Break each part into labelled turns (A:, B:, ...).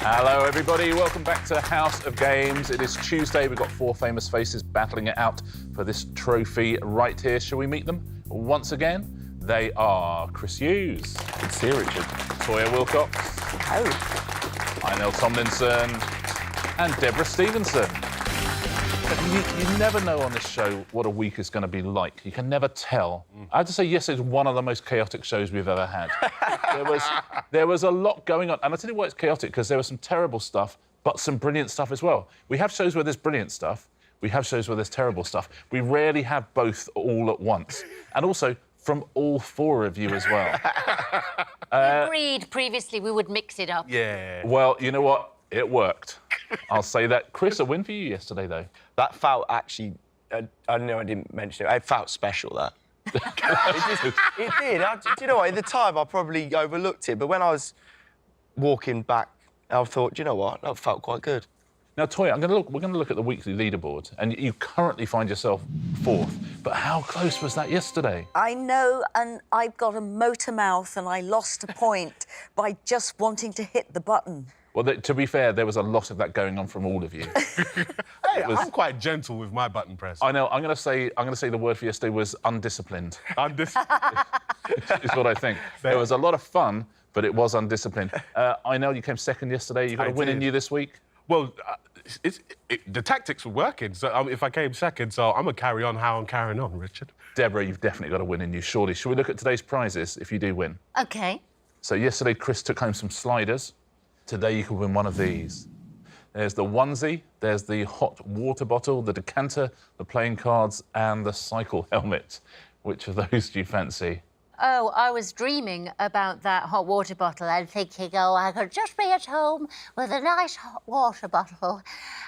A: Hello, everybody. Welcome back to House of Games. It is Tuesday. We've got four famous faces battling it out for this trophy right here. Shall we meet them once again? They are Chris Hughes.
B: Good to see you, Richard.
A: Toyah Willcox.
B: Oh.
A: Inel Tomlinson. And Debra Stephenson. You never know on this show what a week is going to be like. You can never tell. I have to say, yes, it's one of the most chaotic shows we've ever had. there was a lot going on. And I'll tell you why it's chaotic, because there was some terrible stuff, but some brilliant stuff as well. We have shows where there's brilliant stuff. We have shows where there's terrible stuff. We rarely have both all at once. And also, from all four of you as well.
C: We agreed previously we would mix it up.
B: Yeah.
A: Well, you know what? It worked. I'll say that. Chris, a win for you yesterday, though.
B: That felt actually... I know I didn't mention it. It felt special, that. It did. Do you know what? At the time, I probably overlooked it. But when I was walking back, I thought, do you know what? That felt quite good.
A: Now, Toyah, we're going to look at the weekly leaderboard, and you currently find yourself fourth. But how close was that yesterday?
D: I know, and I've got a motor mouth, and I lost a point by just wanting to hit the button.
A: Well, to be fair, there was a lot of that going on from all of you.
E: Hey, I'm quite gentle with my button press.
A: I know. I'm going to say the word for yesterday was undisciplined. Is what I think. There was a lot of fun, but it was undisciplined. I know you came second yesterday. You got a win in you this week.
E: Well, the tactics were working, so if I came second, so I'm going to carry on how I'm carrying on, Richard.
A: Deborah, you've definitely got a win in you, surely. Shall we look at today's prizes if you do win?
C: OK.
A: So yesterday, Chris took home some sliders. Today, you can win one of these. There's the onesie, there's the hot water bottle, the decanter, the playing cards, and the cycle helmet. Which of those do you fancy?
C: Oh, I was dreaming about that hot water bottle and thinking, oh, I could just be at home with a nice hot water bottle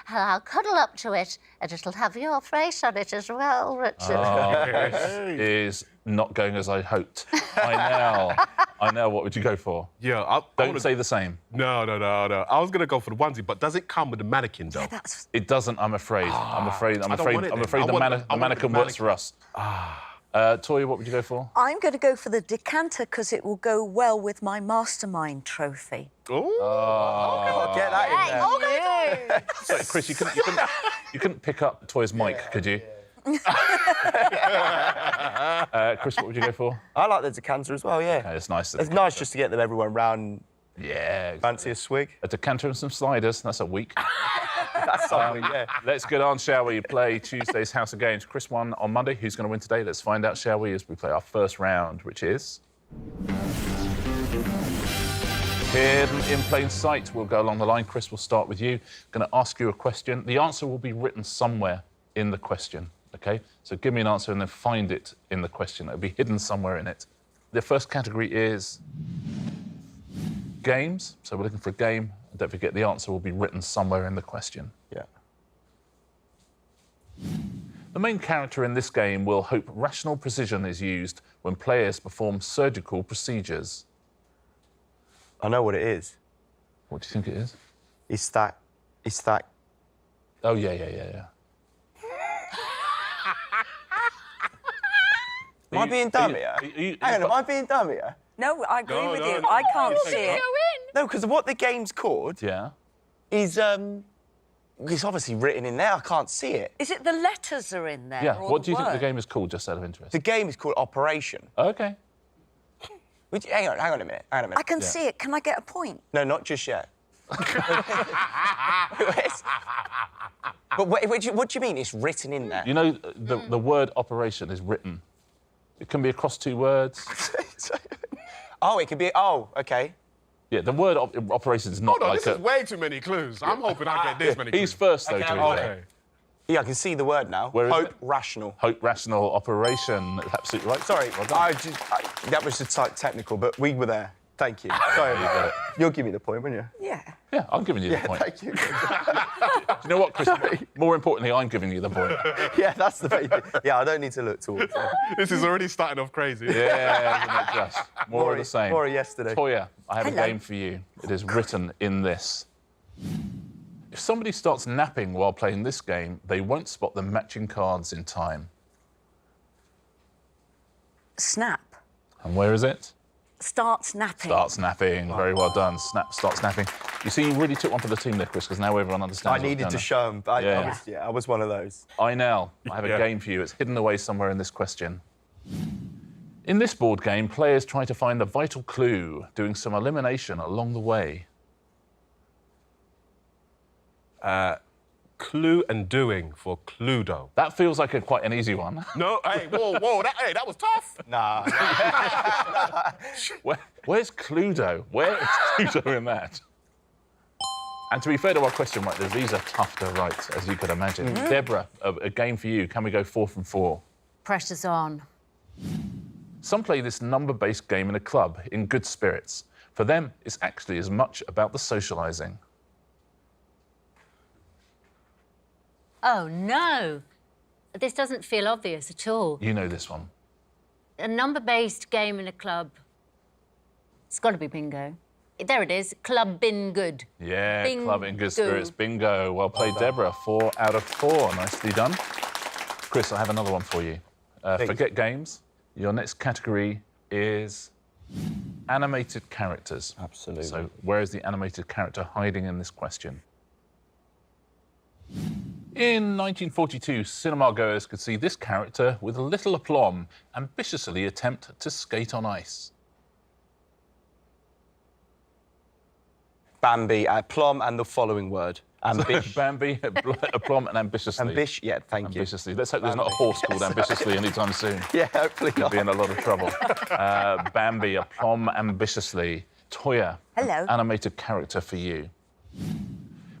C: and I'll cuddle up to it and it'll have your face on it as well, Richard.
A: Oh, this is not going as I hoped. I know. What would you go for?
E: Yeah,
A: Don't say the same.
E: No. I was going to go for the onesie, but does it come with a mannequin, though?
D: Yeah,
A: It doesn't, I'm afraid. I'm afraid the mannequin works for us. Toyah, what would you go for?
D: I'm going to go for the decanter because it will go well with my mastermind trophy.
B: Oh, get that in there.
A: Sorry, Chris, you couldn't pick up Toyah's mic, could you? Chris, what would you go for?
B: I like the decanter as well, yeah.
A: Okay, it's nice.
B: It's nice just to get them everyone round.
A: Yeah.
B: Fancy a swig.
A: A decanter and some sliders. That's a week.
B: That's something, yeah.
A: Let's get on, shall we? Play Tuesday's House of Games. Chris won on Monday. Who's going to win today? Let's find out, shall we, as we play our first round, which is... Hidden in plain sight. We'll go along the line. Chris, we'll start with you. Going to ask you a question. The answer will be written somewhere in the question, OK? So give me an answer and then find it in the question. It'll be hidden somewhere in it. The first category is games. So we're looking for a game. Don't forget, the answer will be written somewhere in the question.
B: Yeah.
A: The main character in this game will hope rational precision is used when players perform surgical procedures.
B: I know what it is.
A: What do you think it is?
B: It's that...
A: Oh, yeah.
B: Am I being dumb here? Hang on, am I being dumb here?
D: No, I agree with you.
E: no.
D: I can't see it.
B: No, because what the game's called
A: Yeah.
B: is, it's obviously written in there. I can't see it.
D: Is it the letters are in there?
A: Yeah.
D: or
A: What do you think the
D: word?
A: game is called, just out of interest?
B: The game is called Operation.
A: OK.
B: Hang on a minute.
D: I can see it. Can I get a point?
B: No, not just yet. But what do you mean it's written in there?
A: You know, the word operation is written. It can be across two words.
B: Oh, it could be... Oh, OK.
A: Yeah, the word operation is not
E: Hold on,
A: like
E: this is way too many clues. I'm hoping I get this many clues.
A: He's first, though,
B: Okay,
A: to be
B: okay.
A: fair.
B: Yeah, I can see the word now.
A: Where is
B: Hope
A: it?
B: rational.
A: Hope rational operation. That's absolutely right.
B: Sorry,
A: Well done.
B: that was just like technical, but we were there. Thank you. Sorry about it. You'll give me the point, won't you?
D: Yeah.
A: Yeah, I'm giving you the point.
B: Thank you.
A: Do you know what, Chris? More importantly, I'm giving you the point.
B: Yeah, that's the main thing. Yeah, I don't need to look towards it.
E: This is already starting off crazy.
A: Yeah, isn't it just? More of the same.
B: More of yesterday.
A: Toyah, I have
D: Hello.
A: a game for you. It is written in this. If somebody starts napping while playing this game, they won't spot the matching cards in time.
D: Snap.
A: And where is it?
D: Starts napping.
A: Starts napping. Very well done. Starts napping. You see, you really took one for the team there, Chris, because now everyone understands.
B: I needed to show him. I was one of those.
A: Inel, I have a game for you. It's hidden away somewhere in this question. In this board game, players try to find the vital clue, doing some elimination along the way.
E: Clue and doing for Cluedo.
A: That feels like quite an easy one.
E: No, hey, whoa, that was tough.
B: Nah.
A: Where's Cluedo? Where is Cluedo in that? And to be fair to our question writers, these are tough to write, as you could imagine. Debra, a game for you. Can we go 4 from 4?
C: Pressure's on.
A: Some play this number-based game in a club in good spirits. For them, it's actually as much about the socialising.
C: Oh, no. This doesn't feel obvious at all.
A: You know this one.
C: A number-based game in a club. It's got to be bingo. There it is. Club bin good.
A: Yeah,
C: Bingo.
A: club in good spirits. Bingo. Well played, Debra. 4 out of 4. Nicely done. Chris, I have another one for you. Forget games. Your next category is animated characters.
B: Absolutely.
A: So where is the animated character hiding in this question? In 1942, cinema goers could see this character with a little aplomb ambitiously attempt to skate on ice.
B: Bambi, aplomb, and the following word. Ambish.
A: Bambi, aplomb, and ambitiously.
B: Yeah, thank you.
A: Ambitiously. Let's hope there's not a horse called Ambitiously anytime soon.
B: Yeah, hopefully
A: You'll
B: not.
A: be in a lot of trouble. Bambi, aplomb, ambitiously. Toyah,
D: Hello.
A: animated character for you.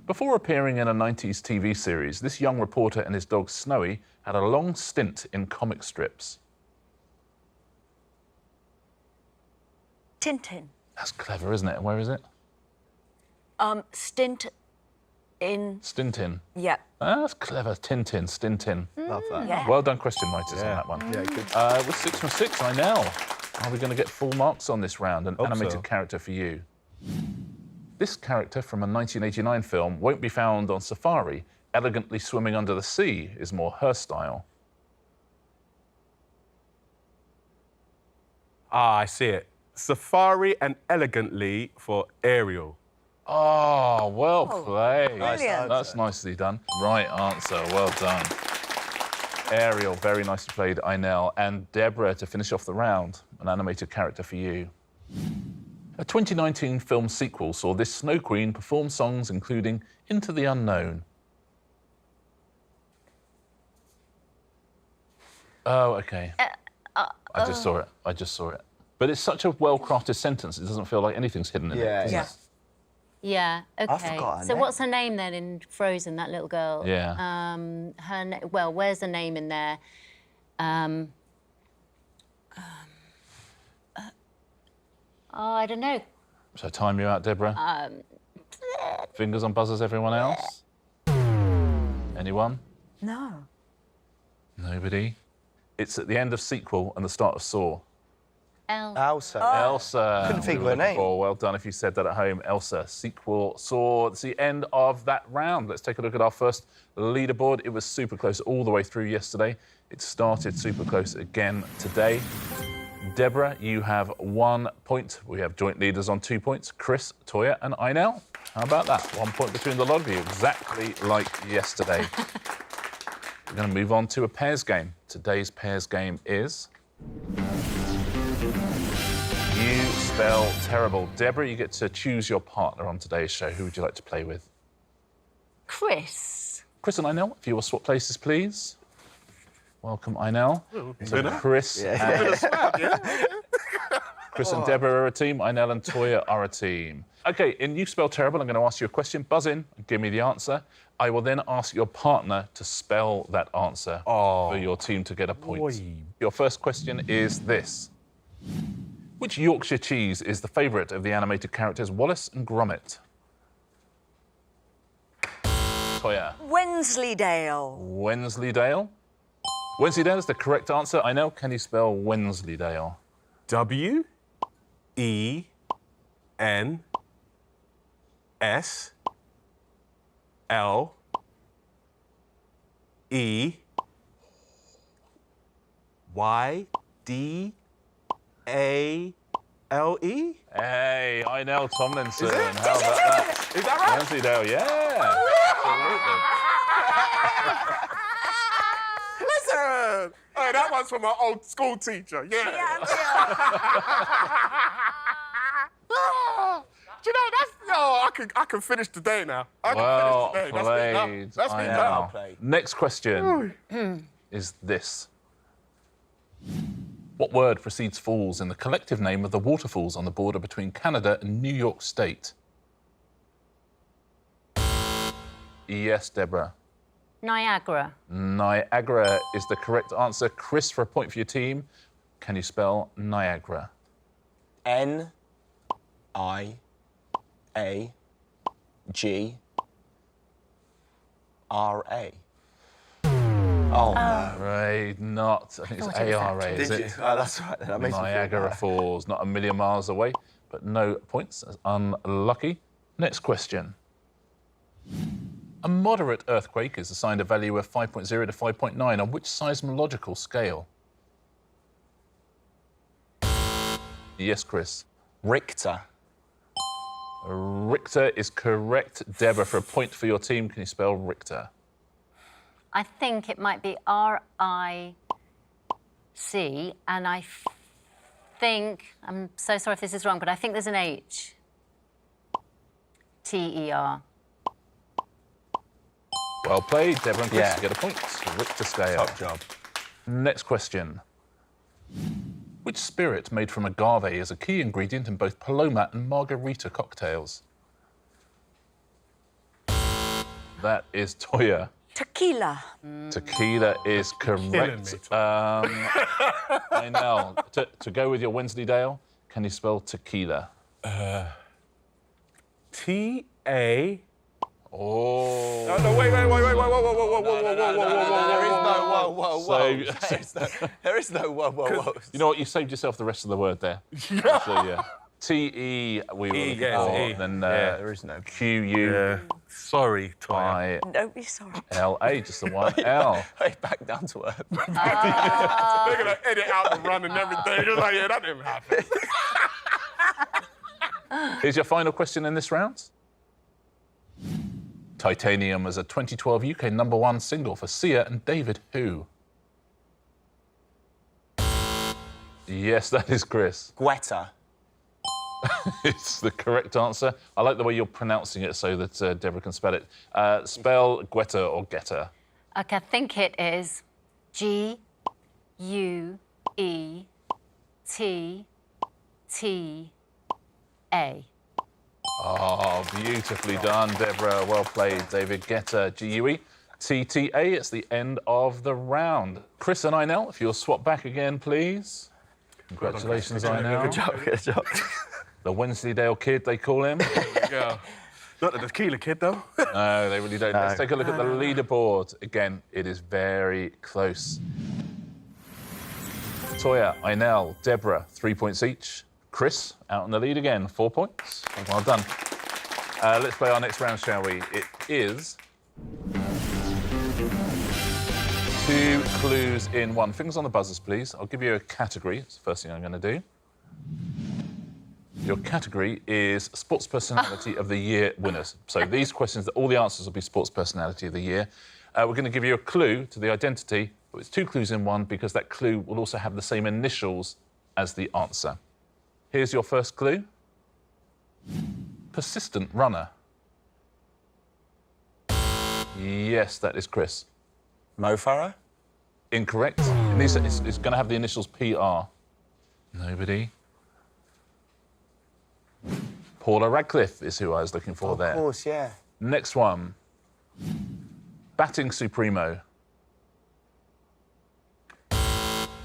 A: Before appearing in a 90s TV series, this young reporter and his dog Snowy had a long stint in comic strips.
D: Tintin.
A: That's clever, isn't it? Where is it?
D: Stint in...
A: Stintin.
D: Yeah.
A: That's clever. Tintin, Stintin.
B: Love that.
D: Yeah.
A: Well done, question writers, on that one.
B: Yeah, good.
A: With 6 from 6, Inel. Are we going to get full marks on this round? An
E: Hope
A: animated
E: so.
A: character for you. This character from a 1989 film won't be found on safari. Elegantly swimming under the sea is more her style.
E: Ah, I see it. Safari and elegantly for Ariel.
A: Oh, well played.
D: brilliant.
A: That's nicely done. Right answer. Well done. Ariel, very nicely played, Inel. And Debra, to finish off the round, an animated character for you. A 2019 film sequel saw this Snow Queen perform songs including Into the Unknown. Oh, OK. I just saw it. But it's such a well-crafted sentence, it doesn't feel like anything's hidden in it.
B: Yeah,
D: Yeah.
C: Yeah, OK.
B: forgot her
C: So
B: name.
C: what's her name then in Frozen, that little girl?
A: Yeah.
C: Well, where's the name in there? I don't know.
A: So time you out, Debra. Fingers on buzzers, everyone else? Anyone?
D: No.
A: Nobody? It's at the end of sequel and the start of Saw.
B: Elsa.
A: Elsa.
B: Couldn't think
A: we
B: of
A: were
B: her
A: looking
B: name.
A: for. Well done if you said that at home. Elsa, sequel, Saw. It's the end of that round. Let's take a look at our first leaderboard. It was super close all the way through yesterday. It started super close again today. Debra, you have 1 point. We have joint leaders on 2 points. Chris, Toyah and Inel. How about that? 1 point between the lot of you, exactly like yesterday. We're going to move on to a pairs game. Today's pairs game is... You spell terrible. Debra, you get to choose your partner on today's show. Who would you like to play with?
C: Chris.
A: Chris and Inel, if you will swap places, please. Welcome, Inel. So Chris Chris and Debra are a team. Inel and Toyah are a team. OK, in You Spell Terrible, I'm going to ask you a question. Buzz in and give me the answer. I will then ask your partner to spell that answer for your team to get a point.
E: Boy.
A: Your first question is this. Which Yorkshire cheese is the favourite of the animated characters Wallace and Gromit? Toyah.
D: Wensleydale.
A: Wensleydale. Wensleydale is the correct answer. I know. Can you spell Wensleydale?
E: L-E?
A: Hey, Inel Tomlinson.
E: Is it?
A: How about that?
E: Is that right?
A: Wensleydale, yeah.
E: Listen! Hey, that one's from my old school teacher. Yeah. Do you know, I can finish the day now. I
A: Well
E: can finish the day.
A: played.
E: That's me
A: Inel.
E: now.
A: Next question is this. What word precedes falls in the collective name of the waterfalls on the border between Canada and New York State? Yes, Deborah.
C: Niagara.
A: Niagara is the correct answer. Chris, for a point for your team. Can you spell Niagara?
B: N-I-A-G-R-A. Oh, no.
A: Right, not. I think it's
C: thought it was
A: ARA,
C: that
A: is
B: Did
A: it?
B: you? Oh, that's right. That makes me feel
A: Niagara
B: bad.
A: Falls, not a million miles away, but no points. That's unlucky. Next question. A moderate earthquake is assigned a value of 5.0 to 5.9 on which seismological scale? Yes, Chris.
B: Richter.
A: Richter is correct. Deborah, for a point for your team, can you spell Richter?
C: I think it might be R-I-C, and I think, I'm so sorry if this is wrong, but I think there's an H. T-E-R.
A: Well played, Deborah and Chris.
B: Yeah.
A: You get a point. Richter scale.
B: Top job.
A: Next question. Which spirit made from agave is a key ingredient in both Paloma and Margarita cocktails? That is Toyah.
D: Tequila.
A: Tequila is correct. Inel, to go with your Wensleydale, can you spell tequila?
E: T-A...
A: Oh.
E: No, wait, whoa.
B: There is no whoa.
A: You know what? You saved yourself the rest of the word there. So, yeah. T-E, we were looking
E: yes,
A: for,
E: E.
A: then
B: There is no.
A: Q-U-I-L-A,
E: Sorry, Toyah.
D: Don't be sorry.
A: just the one L.
B: Hey, back down to earth.
E: They're gonna edit out the run and everything. You're like, yeah, that didn't happen.
A: Here's your final question in this round. Titanium was a 2012 UK #1 single for Sia and David Who? Yes, that is Chris.
B: Guetta.
A: It's the correct answer. I like the way you're pronouncing it so that Deborah can spell it. Spell Guetta or Getter.
C: Okay, I think it is G-U-E-T-T-A.
A: Oh, beautifully done, Deborah. Well played, David. Getter, G-U-E-T-T-A. It's the end of the round. Chris and Inel, if you'll swap back again, please. Congratulations, Inel.
B: Good job.
A: The Wensleydale Kid, they call him.
E: Yeah. Not the tequila kid, though.
A: No, they really don't. Let's take a look at the leaderboard. Again, it is very close. Toyah, Inel, Deborah, 3 points each. Chris, out in the lead again, 4 points. Well done. Let's play our next round, shall we? It is 2 clues in 1. Fingers on the buzzers, please. I'll give you a category. It's the first thing I'm going to do. Your category is Sports Personality of the Year winners. So these questions, all the answers will be Sports Personality of the Year. We're going to give you a clue to the identity, but it's 2 clues in 1 because that clue will also have the same initials as the answer. Here's your first clue. Persistent runner. Yes, that is Chris.
B: Mo Farah.
A: Incorrect. It's going to have the initials PR. Nobody. Paula Radcliffe is who I was looking for there.
B: Of course, yeah.
A: Next one. Batting Supremo.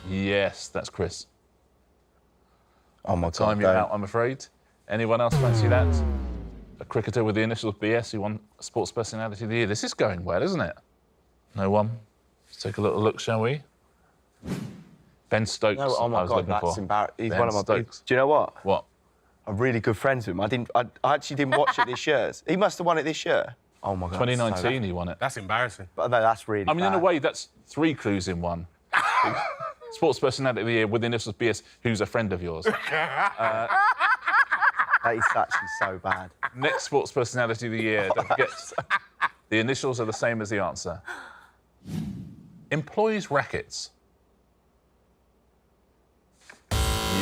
A: Yes, that's Chris.
B: Oh my
A: Time you're out, I'm afraid. Anyone else fancy that? A cricketer with the initials BS who won Sports Personality of the Year. This is going well, isn't it? No one? Let's take a little look, shall we? Ben Stokes.
B: No, oh
A: I
B: my
A: was
B: God,
A: looking
B: that's
A: for.
B: embarrassing. He's
A: Ben
B: one of my.
A: Stokes.
B: Do you know what?
A: What?
B: I'm really good friends with him. I actually didn't watch it this year. He must have won it this year. Oh my God.
A: 2019, he won it.
E: That's embarrassing.
B: But no, that's really.
A: I mean, in a
B: bad.
A: way, that's 3 clues in 1. Sports personality of the year with the initials BS, who's a friend of yours.
B: That is actually so bad.
A: Next sports personality of the year, don't forget, the initials are the same as the answer. Employs rackets.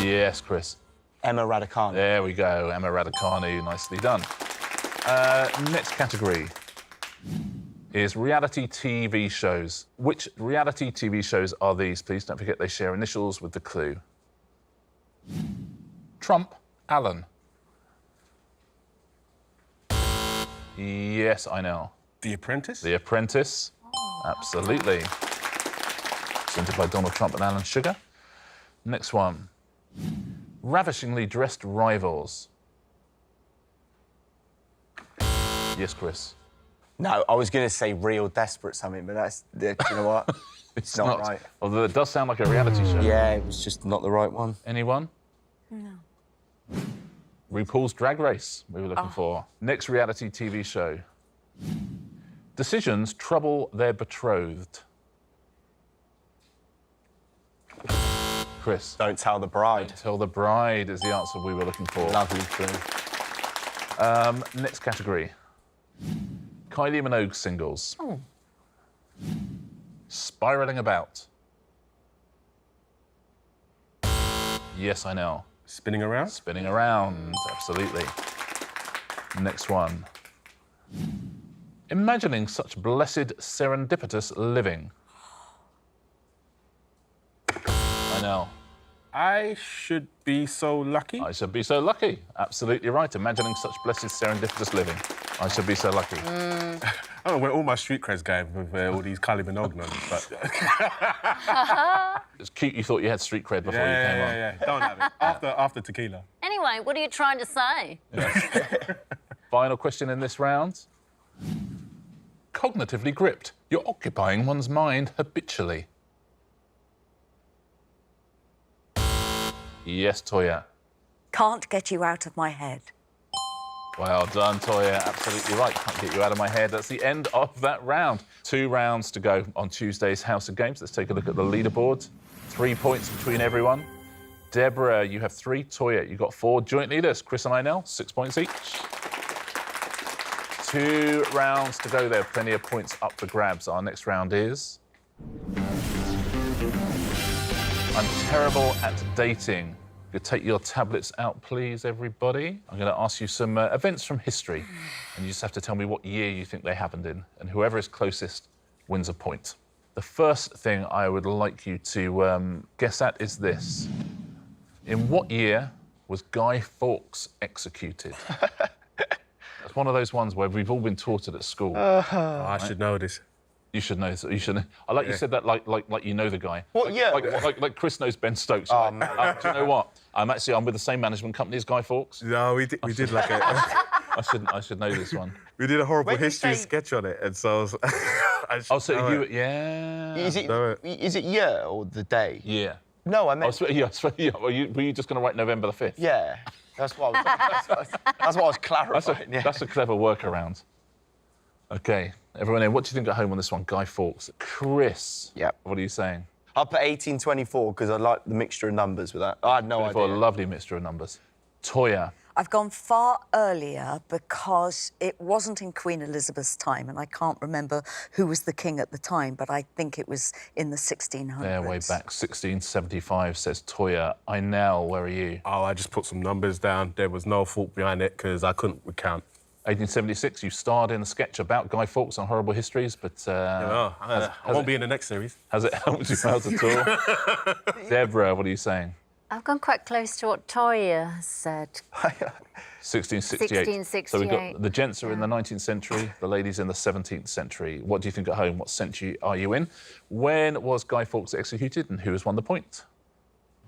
A: Yes, Chris.
B: Emma Raducanu.
A: There we go, Emma Raducanu, nicely done. Next category is reality TV shows. Which reality TV shows are these? Please don't forget they share initials with the clue. Trump, Allen. Yes, I know.
E: The Apprentice?
A: The Apprentice. Absolutely. Presented by Donald Trump and Alan Sugar. Next one. Ravishingly dressed rivals. Yes, Chris.
B: No, I was going to say Real Desperate something, but that's... Do you know what? It's not right.
A: Although it does sound like a reality show.
B: Yeah, it was just not the right one.
A: Anyone?
D: No.
A: RuPaul's Drag Race, we were looking for. Next reality TV show. Decisions trouble their betrothed. Chris.
B: Don't Tell the Bride.
A: Tell the Bride is the answer we were looking for.
B: Lovely clue.
A: Next category. Kylie Minogue singles. Spiraling About. Yes, I know.
E: Spinning Around?
A: Spinning Around, absolutely. Next one. Imagining such blessed serendipitous living. I know.
E: I Should Be So Lucky?
A: I should be so lucky. Absolutely right. Imagining such blessed serendipitous living. I should be so lucky.
E: I don't know where all my street creds going with all these Kylie Minogue numbers, but...
A: It's cute you thought you had street cred before you came on.
E: Yeah. Don't have it. After tequila.
C: Anyway, what are you trying to say?
A: Final question in this round. Cognitively gripped. You're occupying one's mind habitually. Yes, Toyah.
D: Can't get you out of my head.
A: Well done, Toyah. Absolutely right. Can't get you out of my head. That's the end of that round. 2 rounds to go on Tuesday's House of Games. Let's take a look at the leaderboard. 3 points between everyone. Debra, you have 3. Toyah, you got 4. Joint leaders, Chris and Inel, 6 points each. 2 rounds to go there. Plenty of points up for grabs. Our next round is... I'm terrible at dating. You take your tablets out, please, everybody. I'm going to ask you some events from history, and you just have to tell me what year you think they happened in, and whoever is closest wins a point. The first thing I would like you to guess at is this. In what year was Guy Fawkes executed? That's one of those ones where we've all been taught it at school.
E: I should know this.
A: You should know. You should. I like you said that like you know the guy.
B: What year?
A: Like Chris knows Ben Stokes.
B: Oh,
A: Do you know what? I'm with the same management company as Guy Fawkes.
E: No, we did like a...
A: I should know this one.
E: We did a horrible
B: When you
E: history
B: say-
E: sketch on it, and so I
A: Oh, so
E: know
A: you,
E: it.
A: yeah.
B: Is it year or the day?
A: Yeah.
B: No, I
A: I
B: meant...
A: swear, yeah. Were you just going to write November the 5th?
B: Yeah. That's what I was clarifying.
A: That's a clever workaround. Okay, everyone in, what do you think at home on this one? Guy Fawkes. Chris.
B: Yep.
A: What are you saying?
B: I'll put 1824 because I like the mixture of numbers with that. I had no
A: For a
B: idea.
A: lovely mixture of numbers. Toyah.
D: I've gone far earlier because it wasn't in Queen Elizabeth's time, and I can't remember who was the king at the time, but I think it was in the 1600s.
A: There, way back, 1675, says Toyah. Inel, where are you?
E: Oh, I just put some numbers down. There was no thought behind it because I couldn't recount.
A: 1876, you starred in a sketch about Guy Fawkes on Horrible Histories, but
E: I won't be in the next series.
A: has it helped you out at all? Deborah, what are you saying?
C: I've gone quite close to what Toyah has said.
A: 1668. So we've got the gents are in the 19th century, the ladies in the 17th century. What do you think at home? What century are you in? When was Guy Fawkes executed and who has won the point?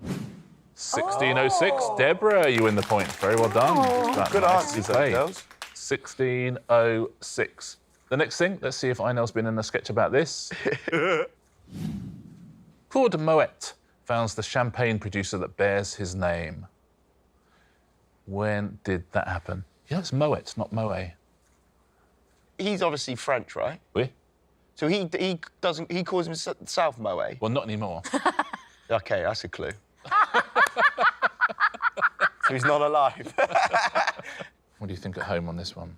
A: 1606. Deborah, you win the point. Very well done.
B: Good answers, girls.
A: 1606. The next thing, let's see if Inel's been in a sketch about this. Claude Moet founds the champagne producer that bears his name. When did that happen? Yeah, it's Moet, not Moet.
B: He's obviously French, right?
A: Oui?
B: So he calls himself Moet.
A: Well, not anymore.
B: OK, that's a clue. So he's not alive.
A: What do you think at home on this one?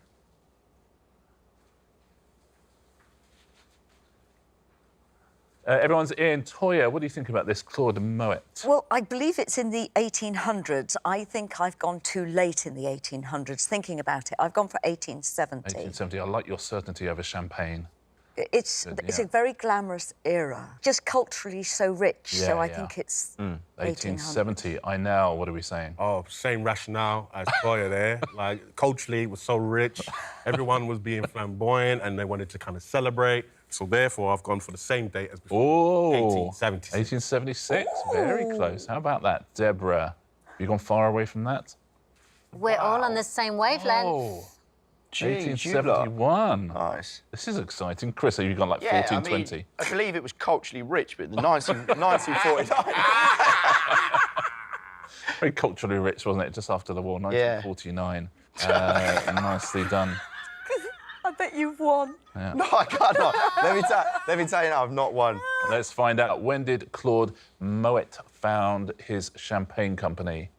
A: Everyone's in. Toyah, what do you think about this Claude Moet?
D: Well, I believe it's in the 1800s. I think I've gone too late in the 1800s, thinking about it. I've gone for 1870.
A: 1870. I like your certainty over champagne.
D: It's a very glamorous era, just culturally so rich, so I think it's
A: 1870. Inel, what are we saying?
E: Oh, same rationale as Toyah there. Like, culturally, it was so rich. Everyone was being flamboyant and they wanted to kind of celebrate. So, therefore, I've gone for the same date as before.
A: Oh,
E: 1876.
A: 1876. Very close. How about that, Debra? You gone far away from that?
C: We're all on the same wavelength.
A: Oh,
B: Jeez, you lot.
A: 1871.
B: Nice.
A: This is exciting. Chris, have you gone like
B: Yeah,
A: 1420?
B: I believe it was culturally rich, but the 1949...
A: Very culturally rich, wasn't it? Just after the war, 1949. Nicely done.
D: I bet you've won.
A: Yeah.
B: No, I can't. Let me tell you now, I've not won.
A: Let's find out. When did Claude Moet found his champagne company?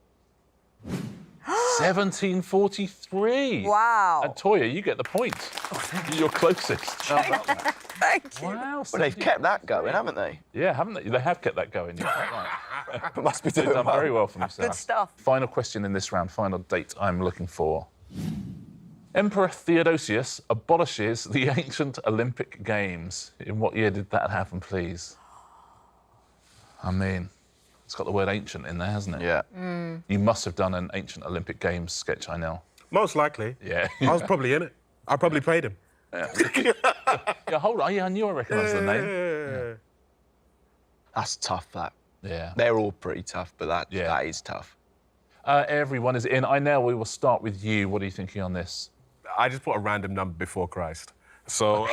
A: 1743.
D: Wow.
A: And Toyah, you get the point. You're closest.
D: Thank you.
A: Wow.
B: Well, they've kept that going, haven't they?
A: Yeah, haven't they? They have kept that going. You're quite right.
B: It must be
A: They've
B: doing
A: done very well for themselves.
D: Good stuff.
A: Final question in this round, final date I'm looking for. Emperor Theodosius abolishes the ancient Olympic Games. In what year did that happen, please? I mean, it's got the word ancient in there, hasn't it?
B: Yeah.
A: You must have done an ancient Olympic Games sketch, I know.
E: Most likely.
A: Yeah.
E: I was probably in it. I probably played him.
A: Yeah, hold on. Yeah, I knew I recognised the name.
E: Yeah.
B: That's tough, that.
A: Yeah.
B: They're all pretty tough, but that is tough.
A: Everyone is in. Inel, we will start with you. What are you thinking on this?
E: I just put a random number before Christ. So,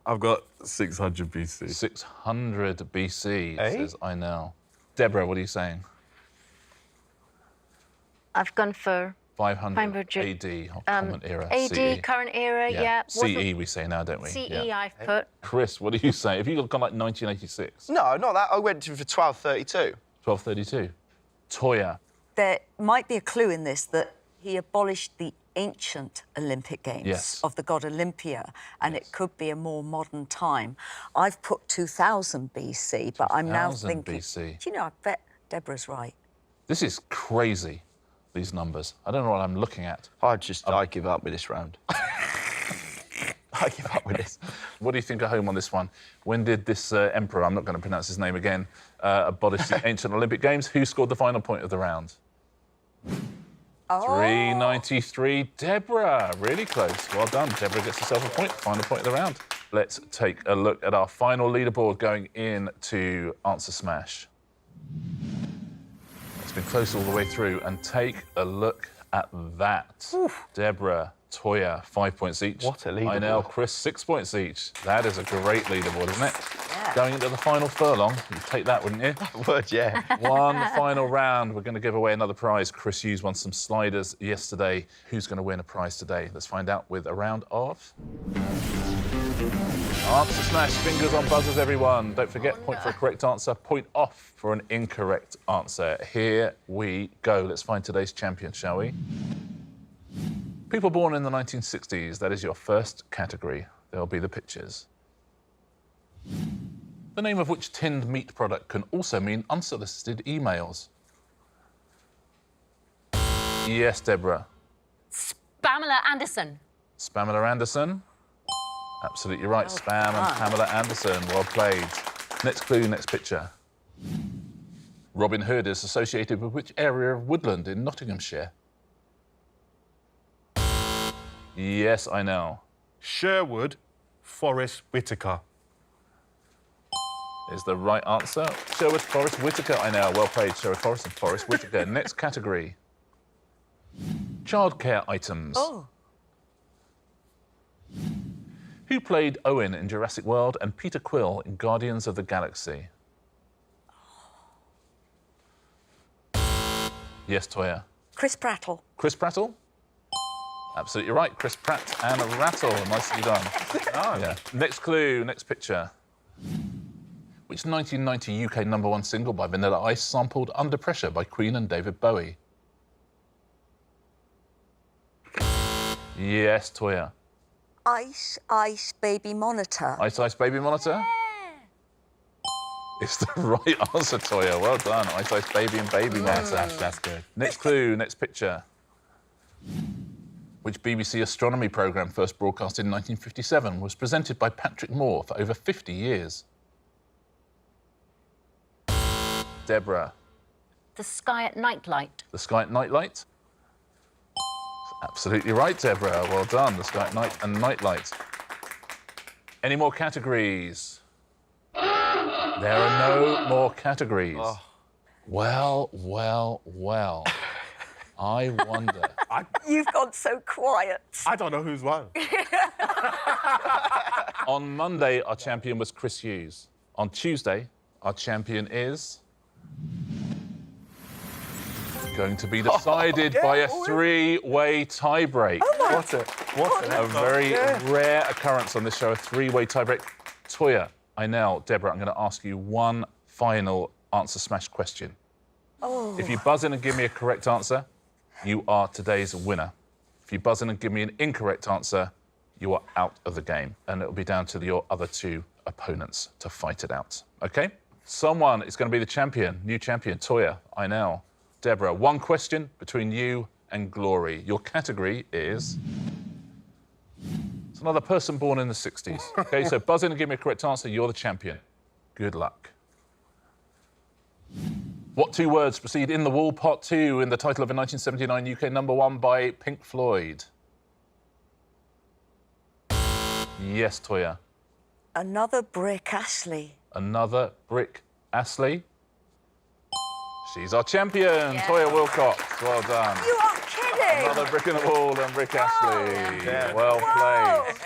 E: I've got 600 BC.
A: 600 BC,
B: Eh?
A: says Inel. Debra, what are you saying?
C: I've gone for
A: 500 AD, or Common Era,
C: AD,
A: CE.
C: current era, yeah.
A: CE we say now, don't we?
C: CE
A: Yeah.
C: I've put.
A: Chris, what do you say? Have you gone like 1986?
B: No, not that. I went for 1232.
A: 1232. Toyah.
D: There might be a clue in this that he abolished the ancient Olympic Games
A: Yes.
D: of the god Olympia, and it could be a more modern time. I've put 2000 BC, but I'm now
A: 2000
D: thinking...
A: BC.
D: Do you know, I bet Deborah's right.
A: This is crazy, these numbers. I don't know what I'm looking at.
B: I give up with this round. I give up with this.
A: What do you think at home on this one? When did this emperor, I'm not going to pronounce his name again, abolish the ancient Olympic Games? Who scored the final point of the round? 393. Debra, really close. Well done. Debra gets herself a point. Final point of the round. Let's take a look at our final leaderboard going into Answer Smash. It's been close all the way through, and take a look at that.
D: Oof.
A: Deborah, Toyah, 5 points each.
B: What a leaderboard.
A: Inel, Chris, 6 points each. That is a great leaderboard, isn't it?
D: Yeah.
A: Going into the final furlong, you'd take that, wouldn't you?
B: Word, yeah.
A: One final round. We're going to give away another prize. Chris Hughes won some sliders yesterday. Who's going to win a prize today? Let's find out with a round of... Answer Smash. Fingers on buzzers, everyone. Don't forget, point for a correct answer, point off for an incorrect answer. Here we go. Let's find today's champion, shall we? People born in the 1960s. That is your first category. There'll be the pictures. The name of which tinned meat product can also mean unsolicited emails? Yes, Deborah.
C: Pamela Anderson.
A: Pamela Anderson. Absolutely right. Spam and Pamela Anderson. Well played. Next clue, next picture. Robin Hood is associated with which area of woodland in Nottinghamshire? Yes, I know.
E: Sherwood Forest Whitaker.
A: Is the right answer. Sherwood Forest Whitaker, I know. Well played, Sherwood Forest and Forest Whitaker. Next category. Childcare items.
D: Oh.
A: Who played Owen in Jurassic World and Peter Quill in Guardians of the Galaxy? Yes, Toyah.
D: Chris Prattle.
A: Chris Prattle? Absolutely right. Chris Pratt and Rattle. Nicely done. Yeah. Next clue, next picture. Which 1990 UK #1 single by Vanilla Ice sampled Under Pressure by Queen and David Bowie? Yes, Toyah.
D: Ice, Ice, Baby Monitor.
A: Ice Ice Baby Monitor? It's the right answer, Toyah. Well done. Ice Ice Baby and Baby Monitor.
E: That's good.
A: Next clue, next picture. Which BBC astronomy programme first broadcast in 1957 was presented by Patrick Moore for over 50 years? Debra.
C: The Sky at Nightlight.
A: The Sky at Nightlight? Absolutely right, Debra. Well done. The Sky at Night and Nightlight. Any more categories? There are no more categories.
B: Oh.
A: Well, well, well. I wonder.
D: You've gone so quiet.
E: I don't know who's won.
A: On Monday, our champion was Chris Hughes. On Tuesday, our champion is going to be decided by a three-way tie-break. A very rare occurrence on this show, a three-way tie-break. Toyah, Inel, Debra, I'm going to ask you one final answer smash question. If you buzz in and give me a correct answer, you are today's winner. If you buzz in and give me an incorrect answer, you are out of the game, and it'll be down to your other two opponents to fight it out. OK? Someone is going to be the champion, new champion. Toyah, Inel, Debra, one question between you and glory. Your category is... It's another person born in the 60s. OK, so buzz in and give me a correct answer, you're the champion. Good luck. What two words precede In the Wall Part 2 in the title of a 1979 UK #1 by Pink Floyd? Yes, Toyah.
D: Another brick, Ashley.
A: Another brick, Ashley. She's our champion, Toyah Willcox. Well done.
D: You are kidding!
A: Another brick in the wall and brick Ashley. Well played.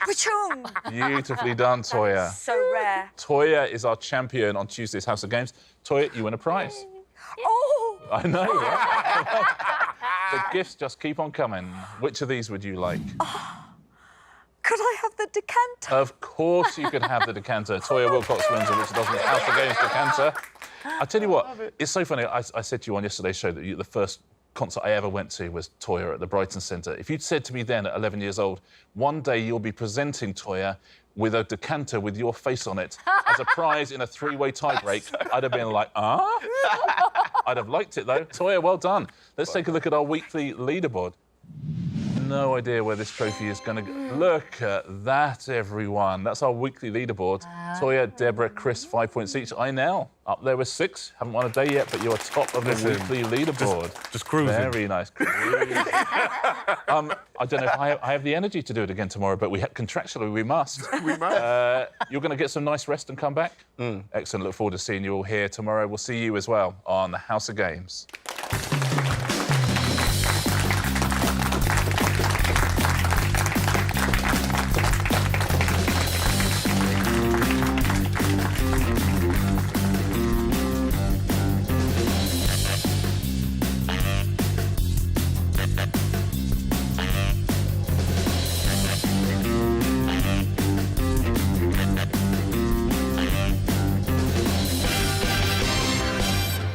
D: Pachung!
A: Beautifully done, Toyah.
D: So rare.
A: Toyah is our champion on Tuesday's House of Games. Toyah, you win a prize.
D: Oh!
A: I know, right? The gifts just keep on coming. Which of these would you like?
D: Could I have the decanter?
A: Of course you could have the decanter. Toyah Willcox wins a Richard Osman House of Games decanter. I tell you what, it's so funny. I said to you on yesterday's show that the first concert I ever went to was Toyah at the Brighton Centre. If you'd said to me then at 11 years old, one day you'll be presenting Toyah with a decanter with your face on it as a prize in a three-way tie-break, I'd have been like, I'd have liked it, though. Toyah, well done. Let's take a look at our weekly leaderboard. No idea where this trophy is going to go. Look at that, everyone. That's our weekly leaderboard. Toyah, Debra, Chris, 5 points each. Inel, up there with 6. Haven't won a day yet, but you're top of the weekly leaderboard.
E: Just cruising.
A: Very nice. I don't know if I have the energy to do it again tomorrow, but contractually we must.
E: We must.
A: You're going to get some nice rest and come back? Excellent. Look forward to seeing you all here tomorrow. We'll see you as well on the House of Games.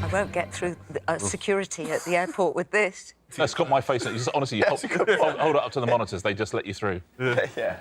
D: I won't get through security at the airport with this.
A: It's got my face on it. Honestly, hold it up to the monitors. They just let you through.
B: Yeah.